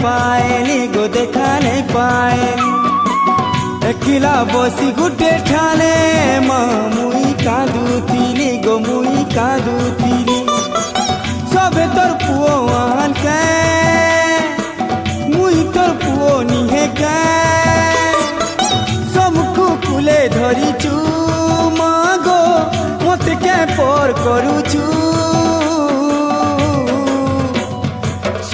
पाएली गो देखा नहीं पाएली एकिला बसी गुटे ठाने मुई कांदुतिली गो मुई कांदुतिली सबे तोर पुओ आन के मुई तोर पुओ निहे के सबकु कुले धरिचु मागो मते के पर करूचु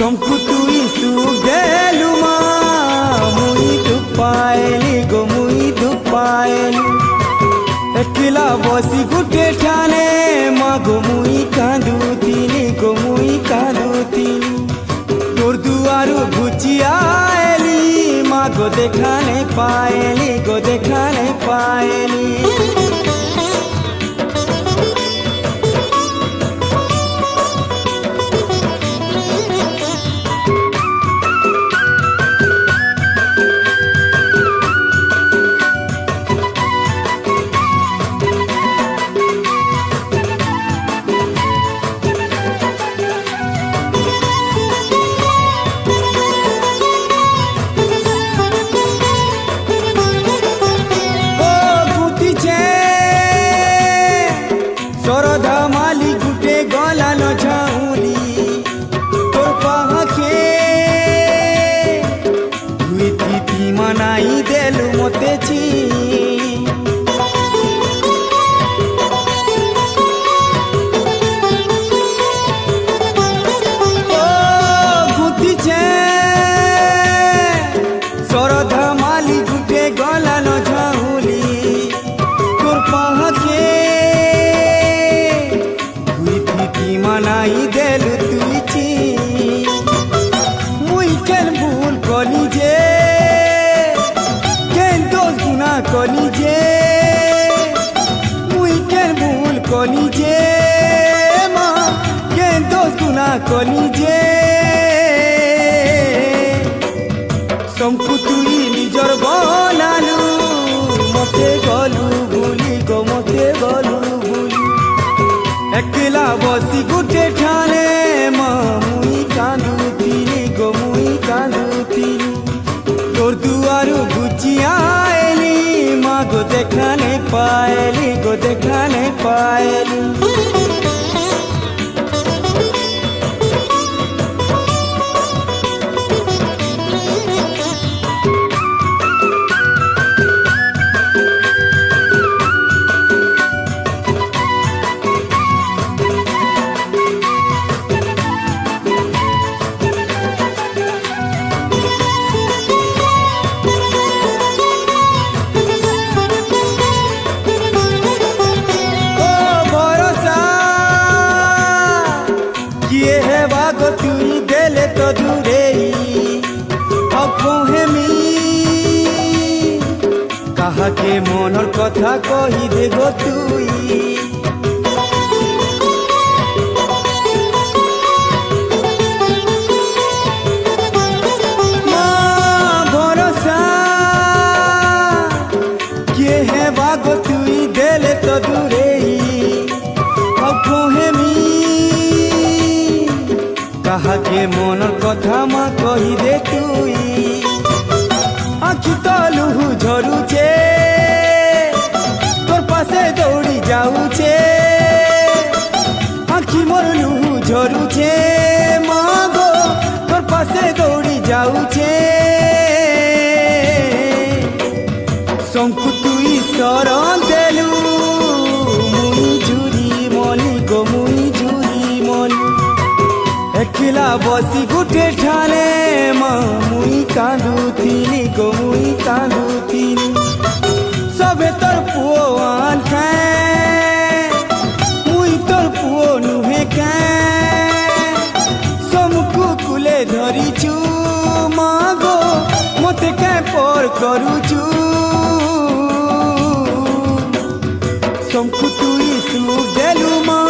समकु तुई सुगेलु मा मुई दुख पाएली गो मुई दुख पाएली एकिला बसी गुटे ठाने गो मुई कांदुतिली गो मुई कांदुतिली तोर दुआरु घुची आएली माँ गो देखा नहीं पाएली गो देखा नहीं पाएली मनाई देलु मोते छी ओ गुती छे सरधा माली गुटे गला न झाउली तोर पाहके गुती मनाई देलु तुई छी मुई केन भूल कली जे कली जे मुई केन भूल कली जे माँ केन दोष गुना कली जे समकु तुई निजर बनालु मते गलु भूली गो मते गलु भूली एकिला बसी गुटे ठाने माँ मुई कांदुतिली गो मुई कांदुतिली तोर दुआरु घुची आएली माँ गो देखा नहीं पाएली गो देखा नहीं पाएली तुई देले तो दूरे अहेमी कहा के मनर कथा कही देगो तुई माँ भरोसा किए है बागो तुई देले तो दूरे अहेमी कहा के मनर कथा माँ कही दे तुई आखि तलुहु झरुचे तोर पासे दौड़ी जाऊचे आखि मोर लुहु झरुचे माँ गो तोर पासे दौड़ी जाऊचे समकु तुई शरण देलु मुई झुरी मली गो मुई झुरी मली एकिला बसी गुटे ठाने मुई कांदुतिली गो मुई कांदुतिली सबे तोर पुओ आन के मुई तोर पुओ नुहे के समकु कुले धरिचु माँ गो मते के पर करूचु समकु तुई सुगेलु माँ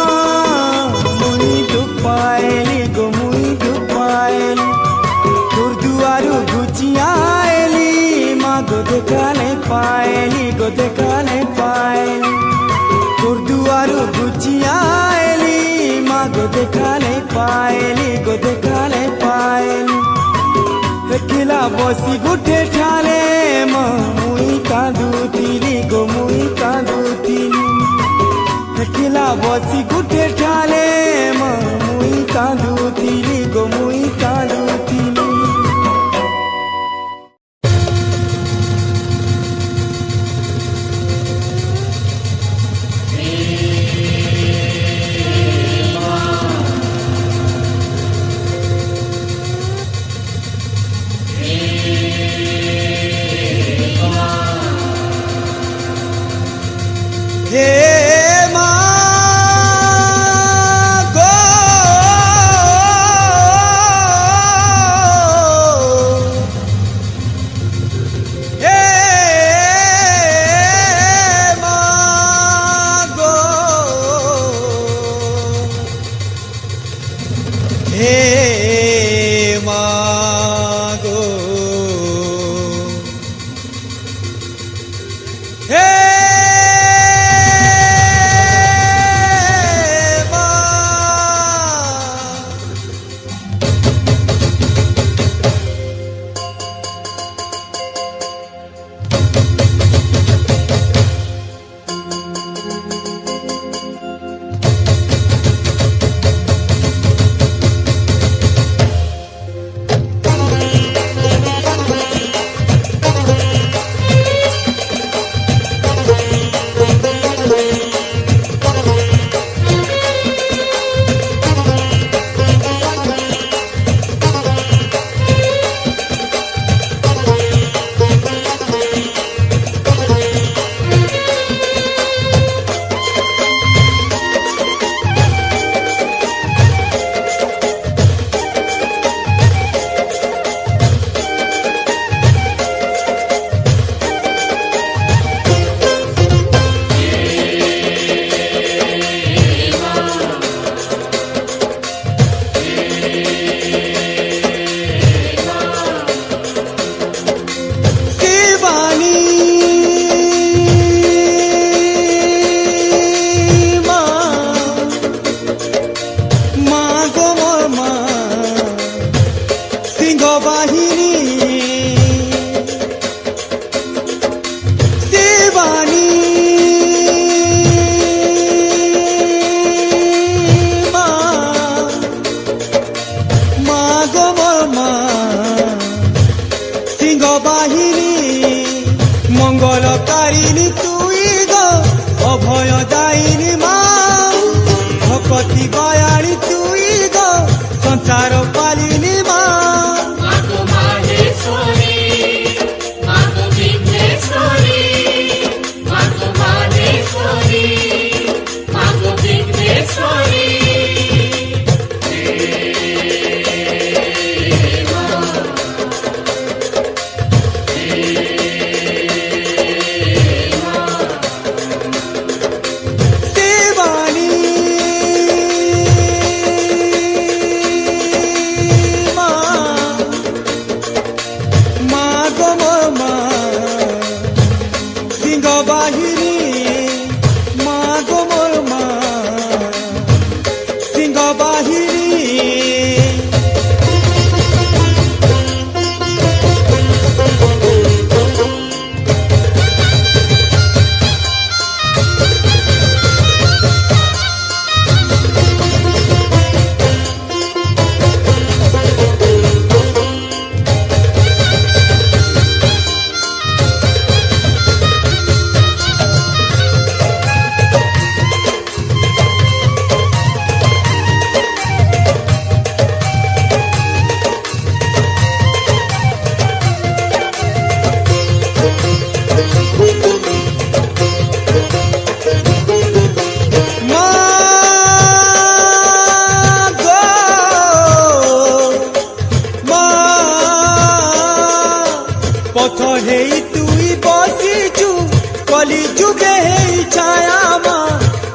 मुई दुख पाएली गो मुई दुख पाएली तोर दुआरु घुची आएली माँ गो देखा नहीं पाएली गो देखा नहीं पाएली तोर दुआरु घुची आएली माँ गो देखा नहीं पाएली गो देखा नहीं पाएली बसी गुटे ठारे मुई कांदुतिली गो मुई कांदुतिली एकला बसी गुटे ठारे मुई कांदुतिली गो मुई कांदुतिली। मंगलकारिणी तुई गो अभय दायिनी माँ भक्ति बयानी तुई गो संसार पालिनी माँ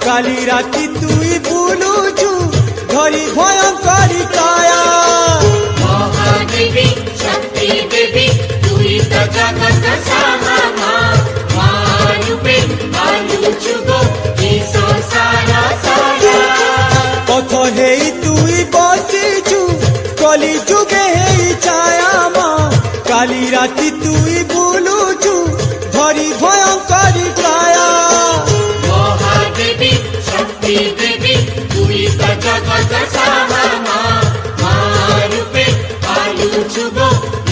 काली राती तुई बुलुचु धरी भयंकरी काया महादेवी शक्ति देवी तुई तो जगत सामा मारुपे आलुचु गो ई संसार सारा पथ हेई तुई बसिचु कली जुगे हेई छाया माँ রাতি তুই বুলুছু ধরি ভয়ঙ্করী কায়া মহাদেবী শক্তি দেবী তুই তো জগত সারা মা মা রূপে আলুছুব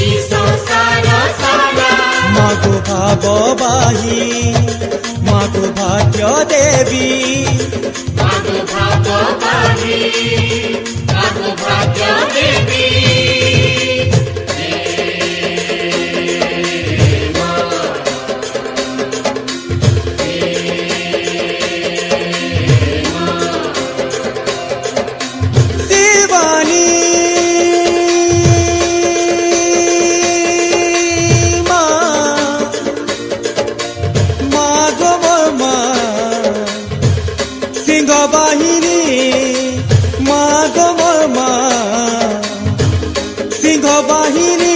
এই সংসার সারা মাগো ভাববাহী মাগো ভাগ্য দেবী মাগো ভাগবাহী মাগো ভাগ্য দেবী শিবানী মা মাগো মোর মা সিংহ বাহিনী মাগো মোর মা সিংহ বাহিনী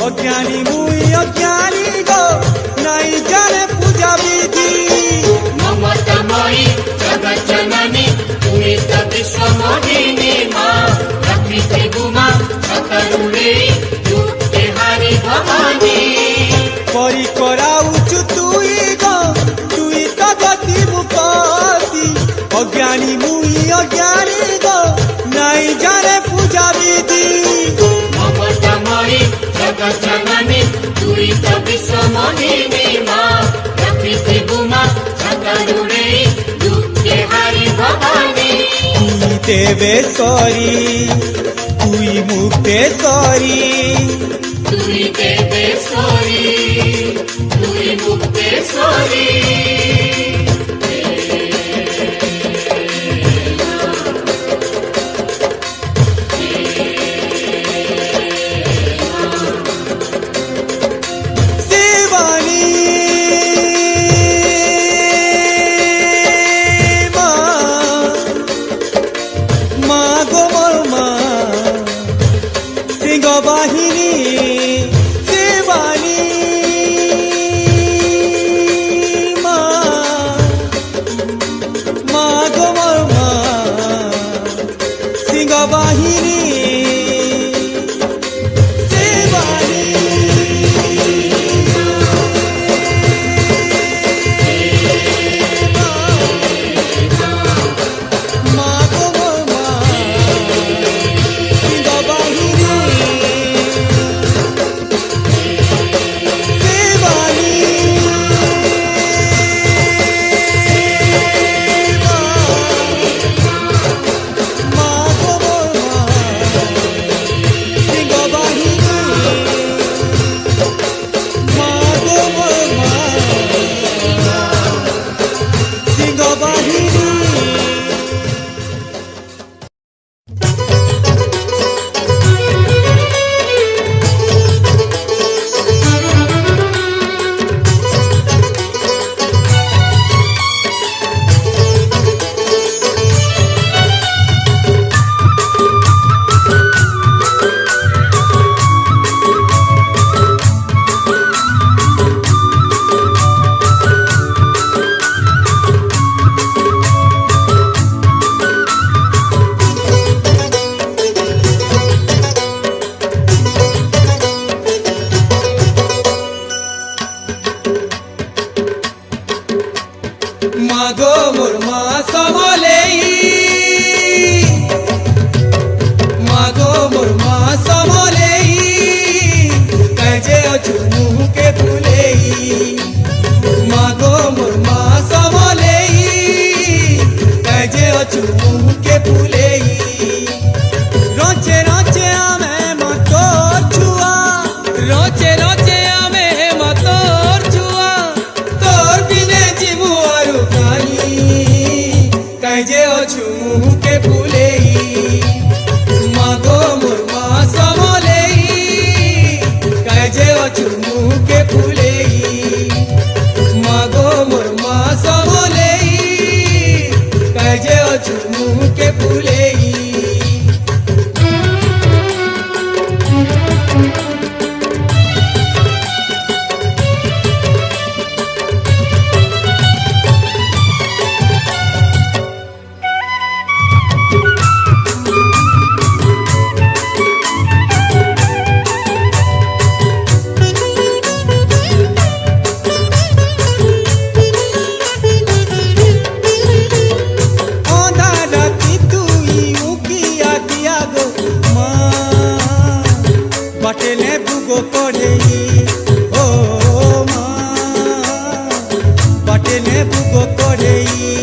অজ্ঞানী মুই অজ্ঞানী গো নাই জানে পূজা বিধি মমতাময়ী জগৎ জননী তুমি তো বিশ্বমোহিনী মা প্রকৃতি গুমা সকরুণে যুক্তি হারি ভবানী পরি কৰাউচু তুই গো তুই তো গতি মুকতি অজ্ঞানী মুই অজ্ঞানী গো নাই জানে পূজা বিধি মমতাময়ী জগৎ জননী তুই তো বিশ্বমোহিনী মা প্রকৃতি গুমা সকরুণে যুক্তি হারি ভবানী তুই দেবেশ্বরী তুই মুক্তেশ্বরী তুই দেবেশ্বরী তুই মুক্তেশ্বরী শিবানী মা মাগো মোর মা সিংহ বাহিনী শিবানী মা মাগো মোর মা সিংহ বাহিনী শিবানী মাগো মোর মা সিংহ বাহিনী শিবানী মাগো মোর মা সিংহ বাহিনী মাগো মোর মা সিংহ বাহিনী মাগো মোর মা সমলেই মাগো মোর মা সমলেই কাজে অছু মুহকে ফুলেই বাটে নেবু গো করেই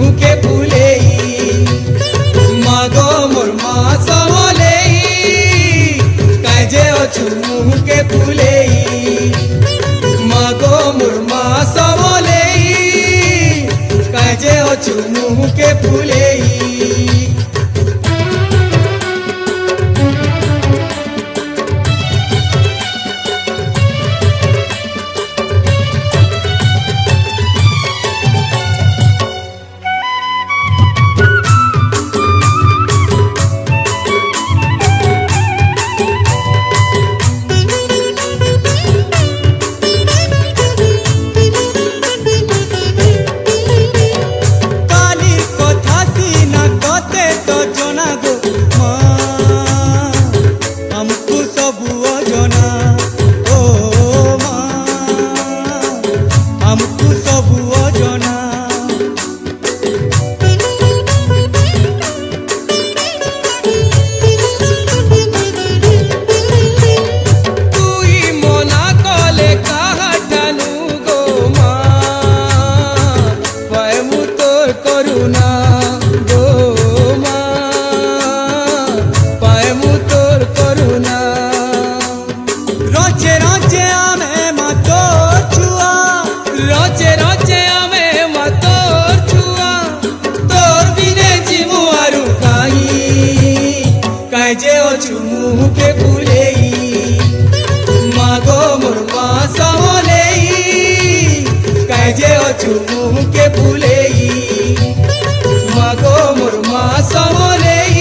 মুখে ফুলেই মাগো মোর মা সমলেই কাজে অছু মুখে ফুলেই মাগো মোর মা সমলেই কাজে অছু মুখে ফুলেই যে অছু মুখে ফুলেই মাগো মোর মা সমলেই কাজে অছু মুখে ফুলেই মাগো মোর মা সমলেই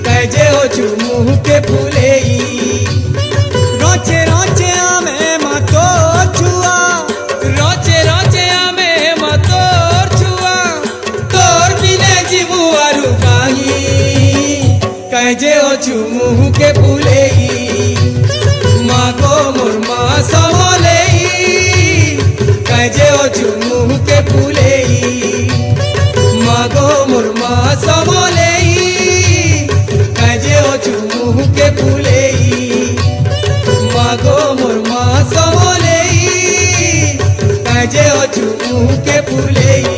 কাজে অছু মুখে ফুলেই রচে রচে আমে মাতো ছুয়া রচে রচে আমে মাতো ছুয়া তোর বিনে জীবু আরু কাহি কাজে অছু মুখে ফুলেই মাগো মোর মা সমলেই কাজে অছু মুখে ফুলেই মাগো মোর মা সমলেই কাজে অছু মুখে ফুলেই মাগো মোর মা সমলেই কাজে অছু মুখে ফুলেই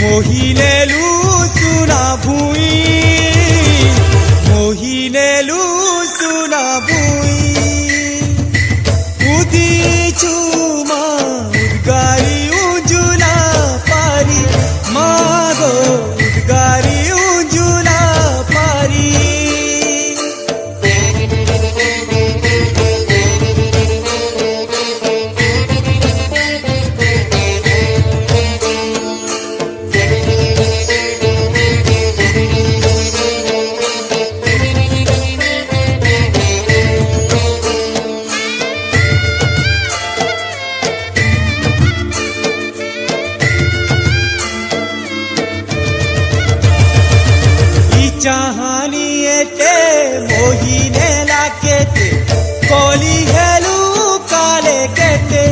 মোহিনেলু সুনা ভুই মোহিনেলু সুনা ভুই উদিছু মা উদ্গারি উজুলা পারি মাগো উদ্গারি উজুলা পারি চাহানিয়েতে মোহিনে লাকেতে কলি হেলু কালে কেতে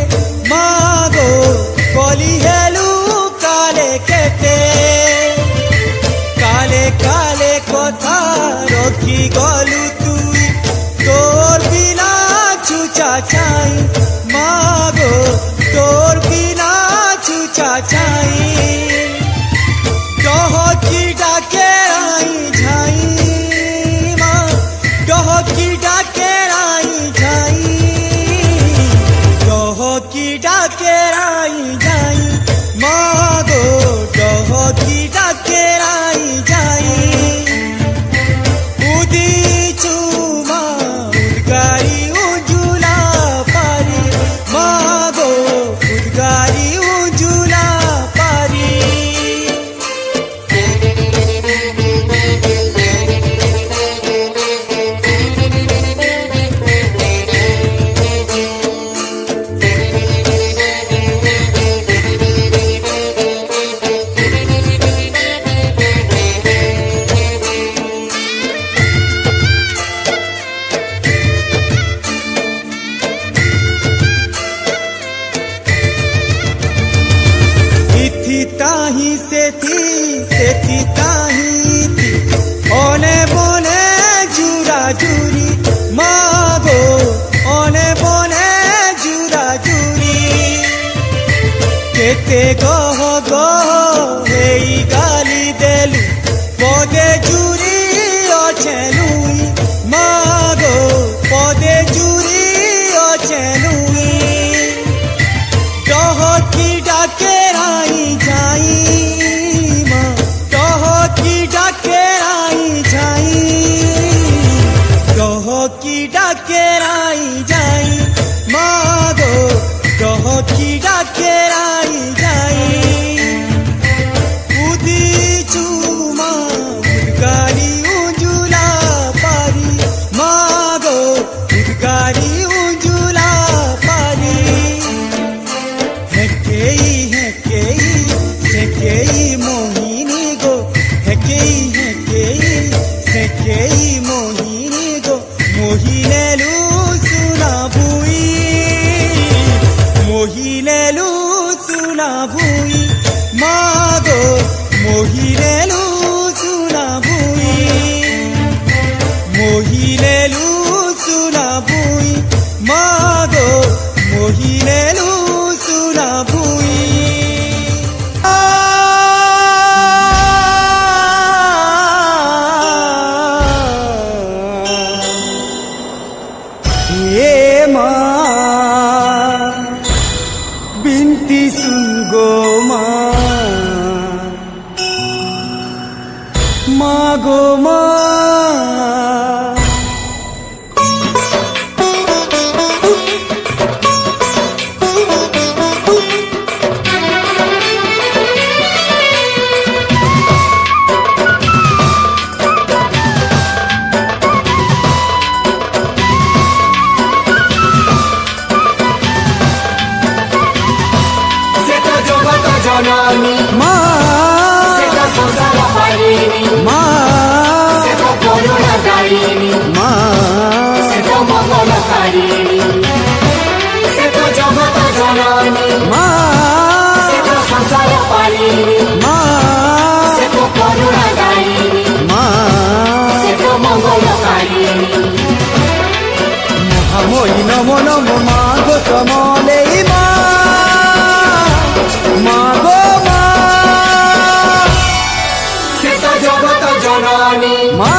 মাগো কলি হেলু কালে কেতে কালে কালে কথা রখি গলু তুই তোর বিনা ছুচা চাই মাগো ডাকেরাই যাই মাগো ডহকি ডাকেরাই যাই উদিচু মা উদ্গারি উজুলা পারি মাগো উদ্গারি উজুলা পারি তাহি সেথি তাহি অনে বনে জুরা জুরি মাগো অনে বনে জুরা জুরি কেতে গহ গহ হেই গালি দেলু পদে জুরি অছেনুই মাগো পদে জুরি অছেনুই ডহকি ডাকেরাই যাই মা ডহকি ডাকেরাই যাই ডহকি ডাকেরাই যাই মাগো ডহকি ডাকেরাই যাই উদিচু মা উদ্গারি উজুলা পারি মাগো উদ্গারি উজুলা পারি হেকেই সেকেই মোহিনী গো হেকেই সেকেই মোহিনী গো মোহিনেলু সুনা ভুই মোহিনেলু সুনা ভুই মাগো মোহিনেলু সুনা ভুই মোহিনেলু সুনা ভুই মাগো মোহিনেলু সুনা ভুই হে মা বিনতি শুনগো মা মা গো মা জননী মা সে তো সংসার পারিনি মা সে তো করুণা দায়িনী মা সে তো মঙ্গলকারিণী সে তো জগত জননী মা সে তো সংসার পারিনি মা সে তো করুণা দায়িনী মা সে তো মঙ্গলকারিণী মহাময়ী নম নম মা গো সমলেই মা মা গো মা সে তো জগত জননী মা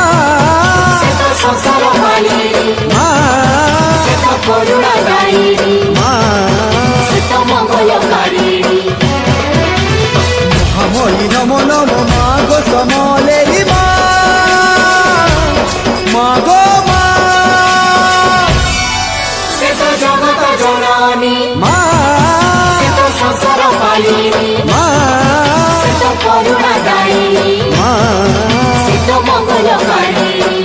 সে তো সংসার পারিনি মা সে তো করুণা দায়িনী মা সে তো মঙ্গলকারিণী মহাময়ী নম নম মা গো সমলেই মা মা গো মা সে তো জগত জননী মা সে তো সংসার পারিনি মা সে তো করুণা দায়িনী মা সে তো মঙ্গলকারিণী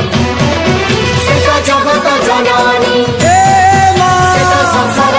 সে তো জগত জননী হে মা সে তো সংসার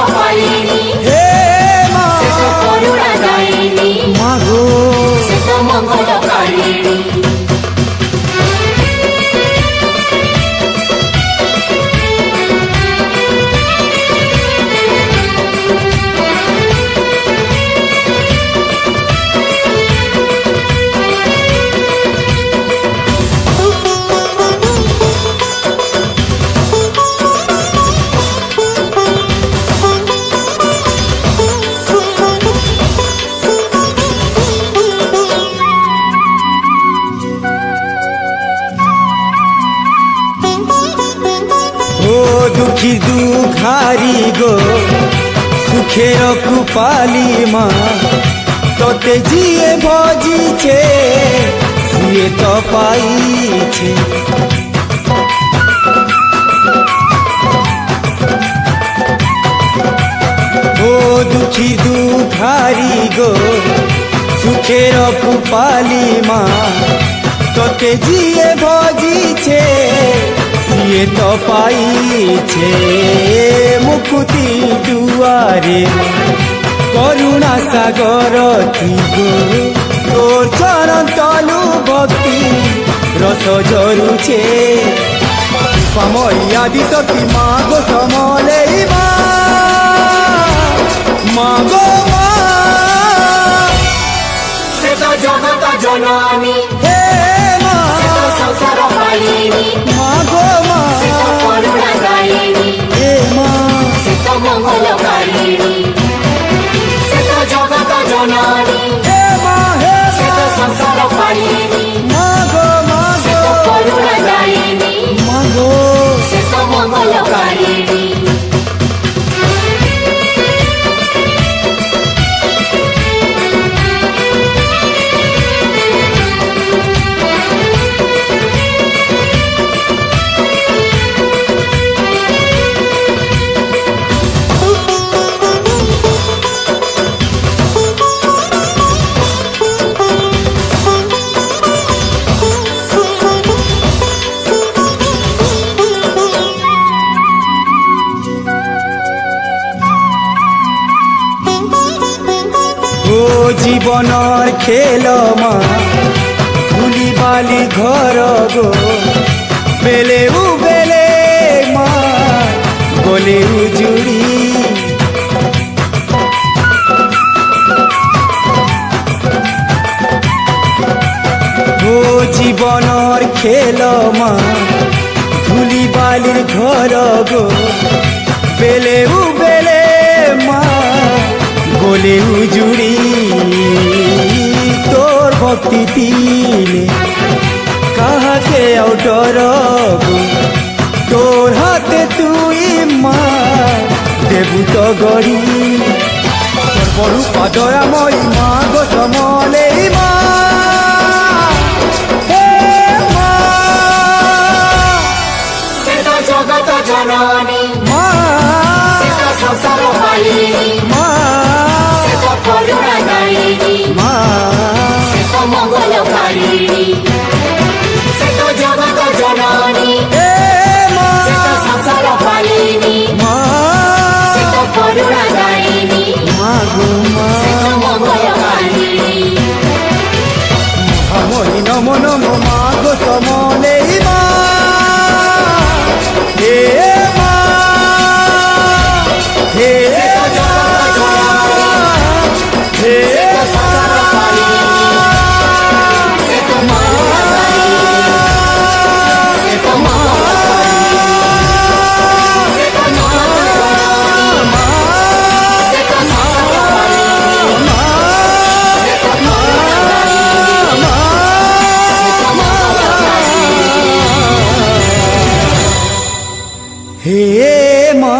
সুখের কুপালি মা তোতে জিয়ে ভজিছে সিয়ে তো পাইছে ও দুঃখী দুঃখারি গো সুখের কুপালি মা তোতে জিয়ে ভজিছে সিয়ে তো পাইছে মুকুতি দুয়ারে করুণা সাগর গো তোর চরণ তলু ভক্তি রস ঝরুছে পামইয়া দিশকি মা গো সমলেই মা মা গো মা সে তো জগত জননী হে মা সে তো সংসার পালিনী মা গো মা সে তো করুণা দায়িনী হে মা সে তো মঙ্গলকারিণী সে তো জগত জননী হে মা হে সে তো সংসার পালিনী মা গো মা সে তো করুণা দায়িনী মা গো সে তো মঙ্গলকারিণী ও জীবনের খেল মা ধুলি বালি ঘর গো বেলে বেলে মা গলে উজুড়ি ও জীবনের খেল মা ধুলি বালির ঘর গো বেলে বেলে মা গলে উজুড়ি তোর ভক্তি দিলে কাহাকে আও ডরব তোর হাতে তুই মা দেবু তো গড়ি তোর বড়ু পাদয়াময়ী মা গো সমলেই মা হে মা সে তো জগত জননী মা সে তো সংসার পালিনী মা সে তো করুণা দায়িনী মা সে তো মঙ্গলকারিণী সে তো জগত জননী হে মা সে তো সংসার পালিনী মা সে তো করুণা দায়িনী মা গো মা সে তো মঙ্গলকারিণী আমরি নম নম মা গো সমলেই মা হে মা হে সে তো জগত জননী হে সে তো সংসার পালিনী সে তো মঙ্গলকারিণী সে তো মঙ্গলকারিণী সে তো মঙ্গলকারিণী সে তো সংসার পালিনী সে তো মঙ্গলকারিণী সে তো মঙ্গলকারিণী হে মা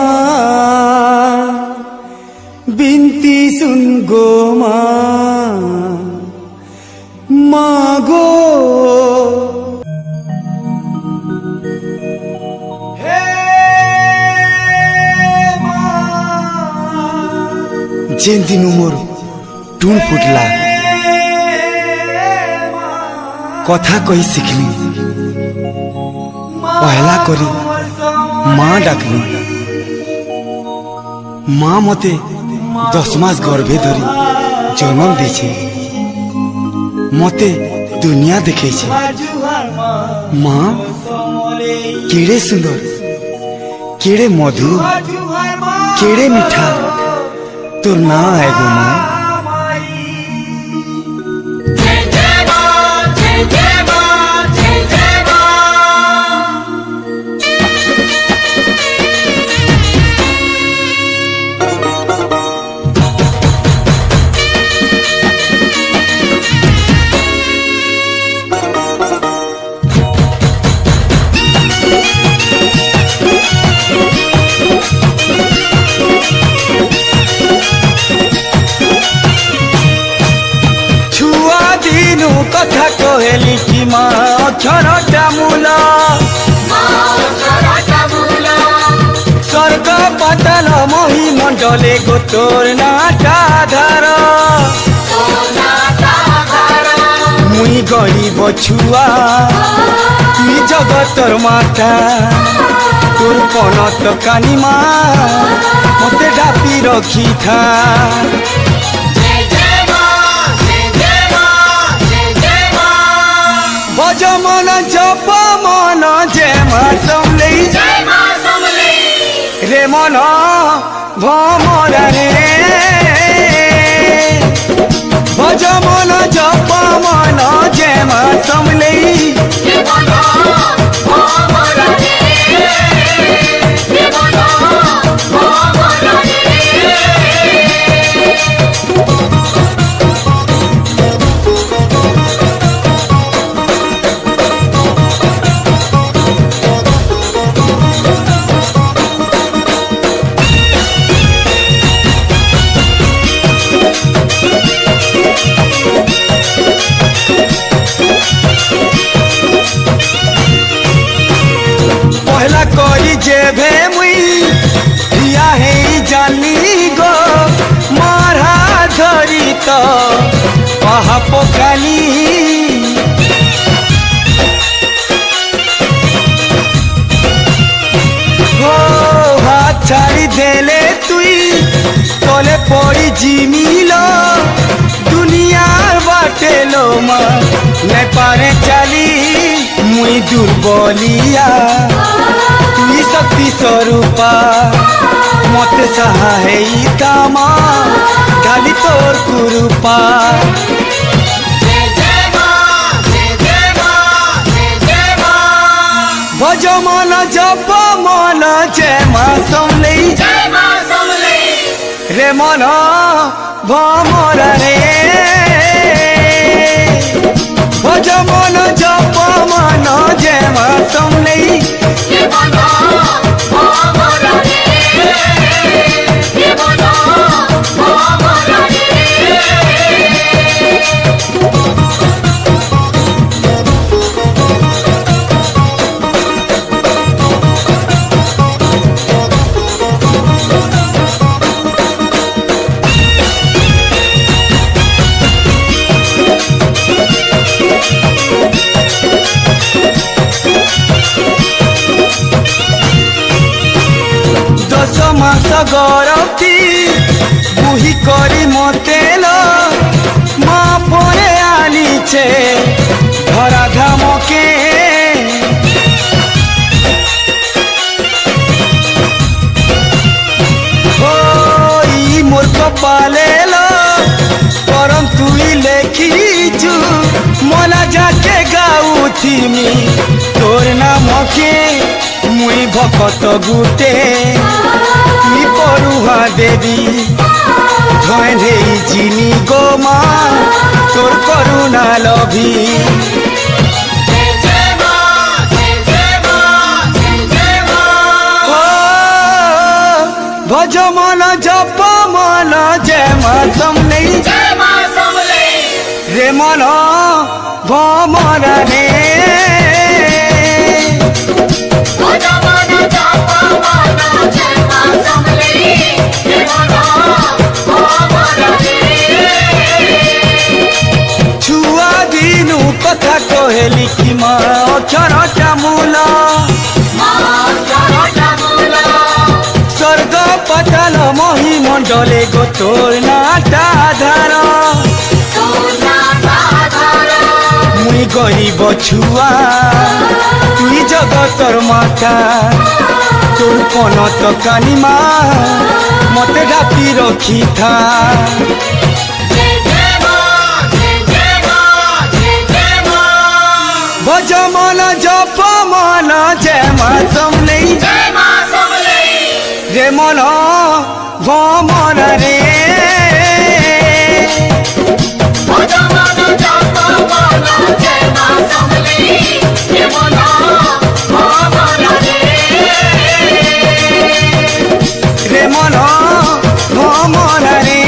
বিনতি শুন গো মা মা গো ଯେନ୍ ଦିନୁ ମୋର ଟୁଣ ଫୁଟଲା କଥା କହି ଶିଖିଲି ପହଲା କରି ମା ଡାକଲି ମା ମତେ 10 ମାସ ଗର୍ଭେ ଧରି ଜନ୍ମ ଦେଇছে ମତେ ଦୁନିଆ ଦେଖେଇছে ମା କେଡ଼େ ସୁନ୍ଦର କେଡ଼େ ମଧୁ କେଡ଼େ ମିଠା তোর না এগো মা জয় জয় মা জয় জয় মা জয় জয় মা कथा कहेली कि माँ अक्षरटा मूल स्वर्ग पाताल महीमंडले गो तोर नाटा धार मुई गरीब छुआ तुई जगतर माता तोर पनत कानी माँ मते डापी रखी था भज मन जप मन जय माँ समलई रे मन भमरा रे भज मन जप मन जय माँ समलई पहला करी जेभे मुई हिया हे जानी गो मारा धरी तो पहा पकाली हो हाथ छाड़ी देले तुई तले पड़ी जिमिल दुनियार बाटे लो माँ नहीं पारे चली मुई दुर्बलिया तुई शक्ति स्वरूपा मत सहाय दामा खाली तोर कुरूपा भज मन जप मन जय माँ समलई रे मन भमरा रे भज मन जप मन जय माँ समलई मास गरती बुही करी मतेल माँ परे आनीचे धरा धामके ओ मोर कपालेल परम तुई लेखीचु मला जाके गाउथिमी तोर नामके मुई भकत गुटे तुई परुहा देवी धरे जिनी गो माँ तोर करुणा लभी भज मन जप मन जय माँ समलई रे मन भमरा रे छुआ दिनु कथा कहेली कि माँ अक्षरटा मूल स्वर्ग पाताल महीमंडले गो तोर नाटा धार मुई गरीब छुआ तुई जगतर माता तोर पनत कानी माँ मते डापी रखी था भज मन जप मन जय माँ समलई रे मन भमरा रे रे मन भमरा रे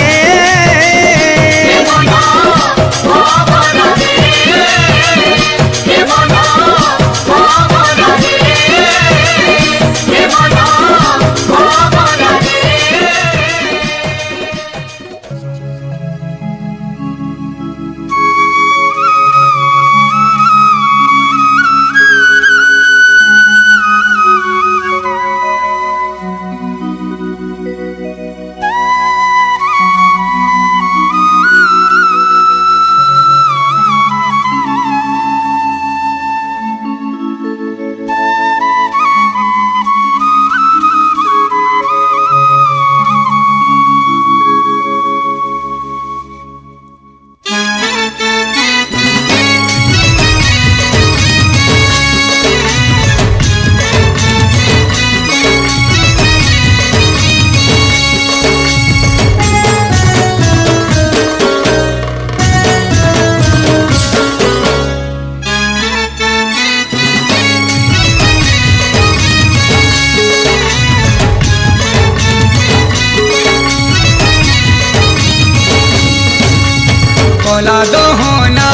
কলা দহনা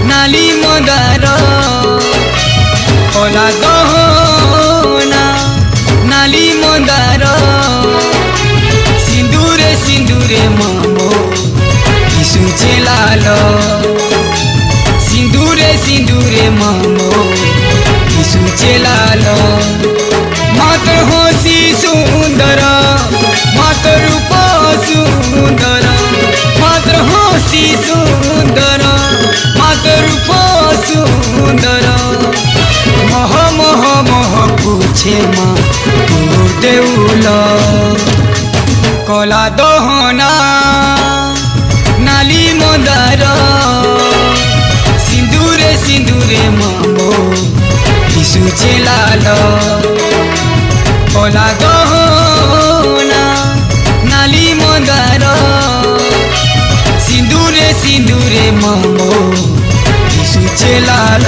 নালি মদার কলা দহনা নালি মদার সিন্দুরে সিন্দুরে মামো কিসুছে লাল সিন্দুরে সিন্দুরে মামো কিসুছে লাল মাত হসি সুন্দর মাত রূপ সুন্দর মাত হসি সুন্দর মাত রূপ সুন্দর মহ মহ মহ পুছে মা তোর দেউল কলা দহনা নালি মদার সিন্দুরে সিন্দুরে মামো কিসুছে লাল কলা দহনা নালি মদার সিন্দুরে সিন্দুরে মামো কিসুছে লাল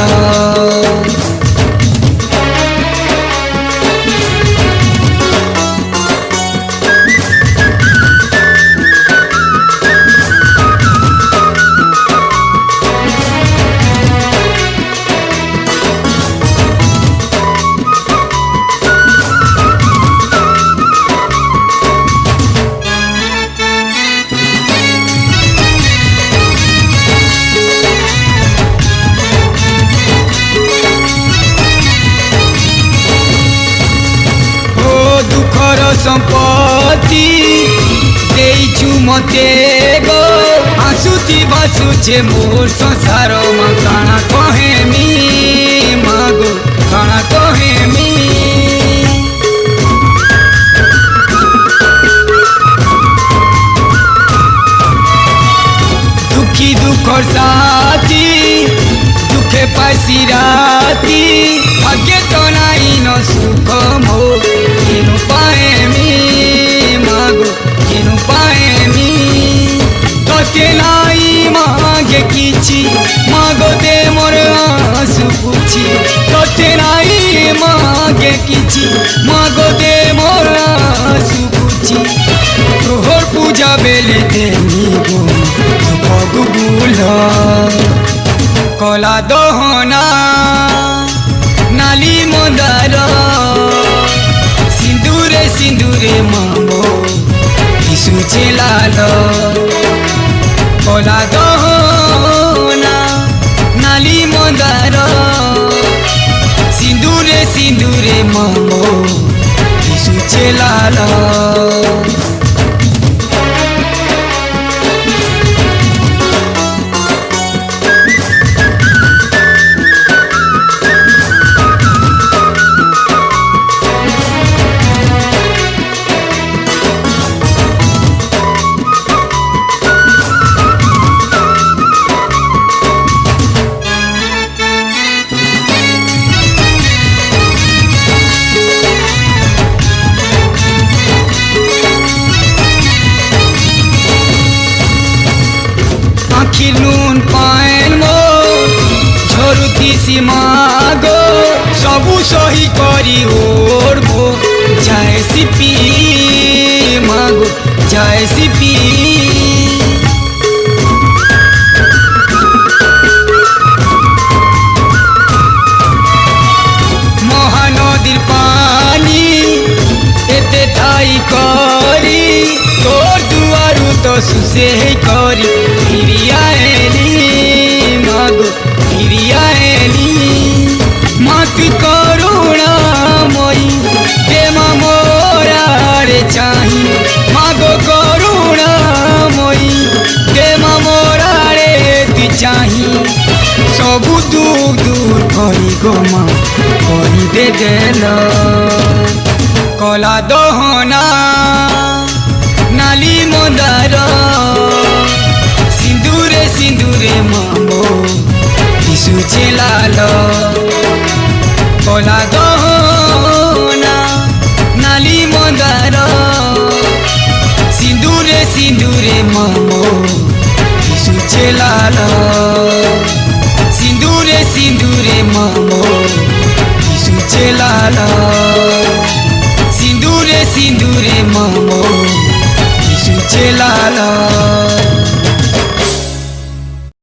সম্পত্তি দেইছু মতে গো আসুতি বাসুছে মোর সংসার মা কাଣା কহেমি মাগো কাଣା কহেমি দুঃখী দুঃখর সাথী দুঃখে পাইছি রাতি ভাগ্যে তো নাই ন সুখ মো কেনু পায়েমি মাগো কেনু পায়েমি তোতে নাই মাগে কিছি মাগো দে মোর আঁসু পুছি তোতে নাই মাগে কিছি মাগো দে মোর আঁসু পুছি তোহর পূজা বেলে দেনি গো ভগবুল কলা দহনা নালি মদার সিন্দুরে সিন্দুরে মামো কিসুছে লাল কলা দহনা নালি মদার সিন্দুরে সিন্দুরে মামো কিসুছে লাল আখির নুন পায়েন মো ঝরুতিছি মাগো সবু সহি করি ওরবো যায় সিপি মাগো যায় সিপি মহানদীর পানি এতে ঠাই করি তোর দুয়ারু তো সুসে করি ফিরিয়া এলি মাগো ফিরিয়া এলি মাতি করুণাময়ী প্রেমা মোরারে চাহি মাগো করুণাময়ী প্রেমা মোরারে তুই চাহি সবু দুঃখ দূর করি গো মা করি দে দেল কলা দহনা নালি মদার সিন্দুরে সিন্দুরে মামো কিসুছে লাল কলা দহনা নালি মদার সিন্দুরে সিন্দুরে মামো কিসুছে লাল সিন্দুরে সিন্দুরে মামো কিসুছে লাল সিন্দুরে সিন্দুরে মামো কিসুছে লাল